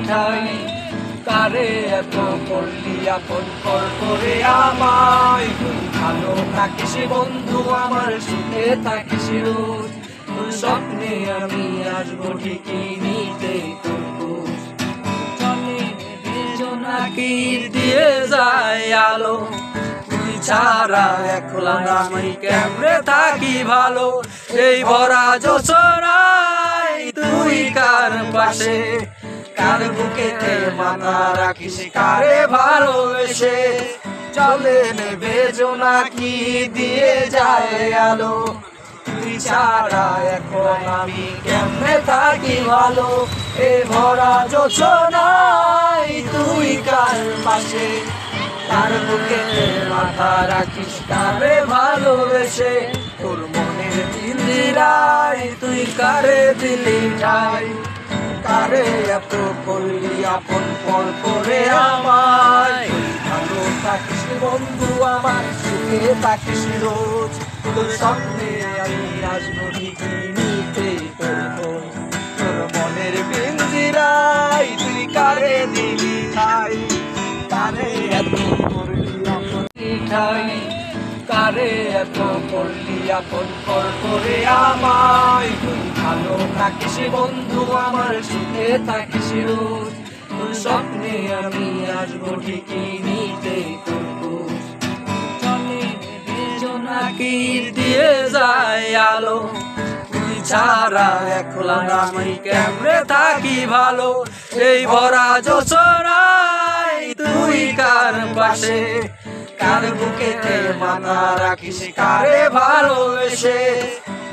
ঠাই কারে এত করলি আপন পর করে আমায়। ভালো থাকিস বন্ধু আমার, সুখে থাকিস রোজ। তোর স্বপ্নে আমি আসবো ঠিকই নিতে তোর খোঁজ। চলে জোনাকি দিয়ে যায় আলো, তুই ছাড়া একলা আমি কেমনে থাকি ভালো। এই ভরা জোছনায় তুই কার পাশে, কার বুকেতে মাথা রাখিস কারে ভালোবেসে। চলে নেবে জোনাকি দিয়ে যায় আলো, তুই ছাড়া এখন আমি কেমনে থাকি ভালো। এ ভরা জোছনায় তুই কার পাশে, কার বুকেতে মাথা রাখিস কারে ভালোবেসে। তোর মনের পিঞ্জিরায় তুই কারে দিলি ঠাই, কারে এত করলি আপন পর করে আমায়। ভালো থাকিস বন্ধু আমার, সুখে থাকিস রোজ। তোর স্বপ্নে আমি আসবো ঠিকই নিতে তোর খোঁজ। তোর মনের পিঞ্জিরায় তুই কারে দিলি ঠাই, কারে এত করলি আপন ঠাই, কারে এত করলি আপন পর করে আমায়। ভালো থাকিস বন্ধু আমার, সুখে থাকিস রোজ। তোর স্বপ্নে আমি আসবো ঠিকই নিতে তোর খোঁজ। চলে জোনাকি দিয়ে যায় আলো, তুই ছাড়া একলা আমি কেমনে থাকি ভালো। এই ভরা জোছনায় তুই কার পাশে, কার বুকেতে মাথা রাখিস কারে ভালোবেসে।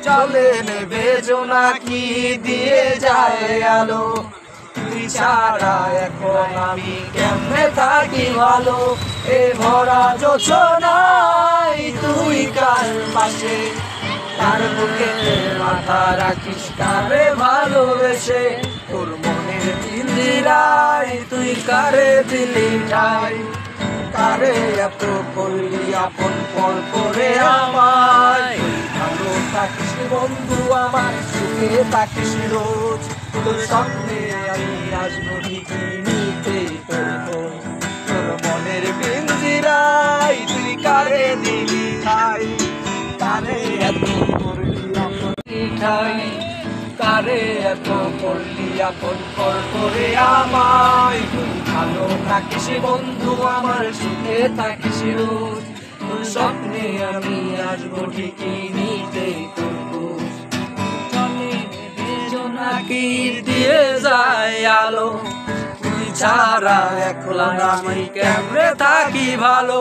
চলে নেবে জোনাকি দিয়ে যায় আলো, তুই ছাড়া এখন আমি কেমনে থাকি ভালো। এ ভরা জোছনায় তুই কার পাশে, কার বুকেতে মাথা রাখিস কারে ভালোবেসে। তোর মনের পিঞ্জিরায় তুই কারে দিলি ঠাই, কারে এত করলি আপন পর করে আমায়। ভালো থাকিস বন্ধু আমার, সুখে থাকিস রোজ। তোর স্বপ্নে আমি আসবো ঠিকই নিতে তোর খোঁজ। তোর মনের পিঞ্জিরায় তুই কারে দিলি ঠাই, কারে এত করলি আপন ঠাই, কারে এত করলি আপন পর করে আমায়। ভালো থাকিস বন্ধু আমার, সুখে থাকিস রোজ। তোর স্বপ্নে আমি আসবো ঠিকই নিতে তোর খোঁজ। চলে জোনাকি দিয়ে যায় আলো, তুই ছাড়া একলা আমি কেমনে থাকি ভালো।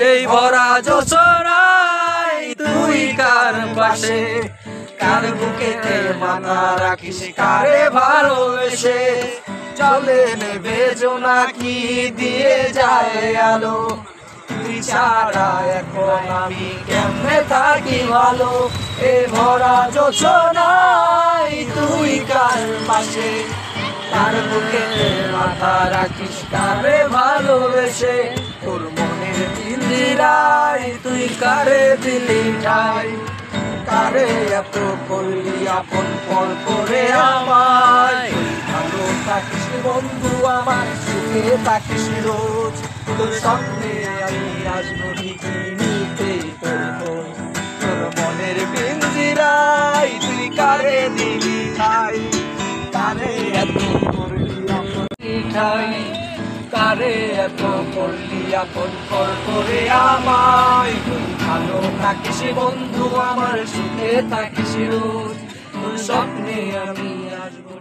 এই ভরা জোছনায় তুই কার পাশে, কার বুকেতে মাথা রাখিস কারে ভালোবেসে। চলে নেবে জোনাকি দিয়ে যায় আলো, তুই ছাড়া এখন আমি কেমনে থাকি ভালো। এ ভরা জোছনায় তুই কার পাশে, কার বুকেতে মাথা রাখিস কারে ভালোবেসে। তোর মনের পিঞ্জিরায় তুই কারে দিলি ঠাই, কারে এত করলি আপন পর করে আমায়। ভালো থাকিস বন্ধু আমার, সুখে থাকিস রোজ। তোর স্বপ্নে আমি আসবো ঠিকই নিতে তোর খোঁজ। তোর মনের পিঞ্জিরায় তুই কারে দিলি ঠাই, কারে এত করলি আপন ঠাই, কারে এত করলি আপন পর করে আমায়। ভালো থাকিস বন্ধু আমার, সুখে থাকিস রোজ। তোর স্বপ্নে আমি আসবো।